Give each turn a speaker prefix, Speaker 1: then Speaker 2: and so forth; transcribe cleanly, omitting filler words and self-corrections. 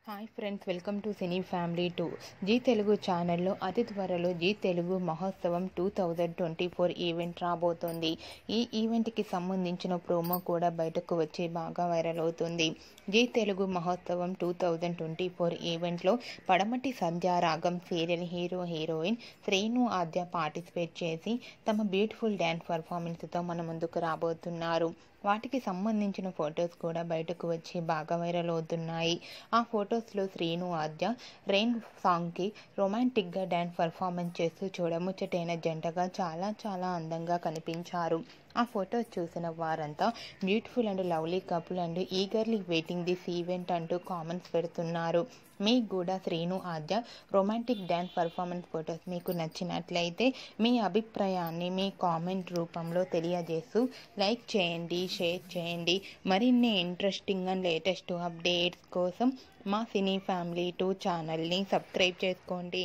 Speaker 1: Hi friends, welcome to cine family 2. Zee Telugu ఛానల్లో అతి త్వరలో జీ తెలుగు మహోత్సవం 2024 ఈవెంట్ రాబోతోంది. ఈ ఈవెంట్కి సంబంధించిన ప్రోమో కూడా బయటకు వచ్చి బాగా వైరల్ అవుతుంది. జీ తెలుగు మహోత్సవం 2024 ఈవెంట్లో పడమటి సంధ్యారాగం సీరియల్ హీరోయిన్ శ్రీను ఆద్య పార్టిసిపేట్ చేసి తమ బ్యూటిఫుల్ డ్యాన్స్ పర్ఫార్మెన్స్తో మన ముందుకు రాబోతున్నారు. వాటికి సంబంధించిన ఫొటోస్ కూడా బయటకు వచ్చి బాగా వైరల్ అవుతున్నాయి. ఆ ఫొటోస్లో శ్రీను ఆద్య రెయిన్ సాంగ్కి రొమాంటిక్గా డ్యాన్స్ పర్ఫార్మెన్స్ చేస్తూ చూడముచ్చటైన జంటగా చాలా అందంగా కనిపించారు. ఆ ఫొటోస్ చూసిన వారంతా beautiful and lovely couple and eagerly waiting this event అంటూ కామెంట్స్ పెడుతున్నారు. మీకు కూడా శ్రీను ఆద్య రొమాంటిక్ డ్యాన్స్ పర్ఫార్మెన్స్ ఫొటోస్ మీకు నచ్చినట్లయితే మీ అభిప్రాయాన్ని మీ కామెంట్ రూపంలో తెలియజేస్తూ లైక్ చేయండి, షేర్ చేయండి. మరిన్ని ఇంట్రెస్టింగ్ అండ్ లేటెస్ట్ అప్డేట్స్ కోసం మా సినీ ఫ్యామిలీ 2 ఛానల్ని సబ్స్క్రైబ్ చేసుకోండి.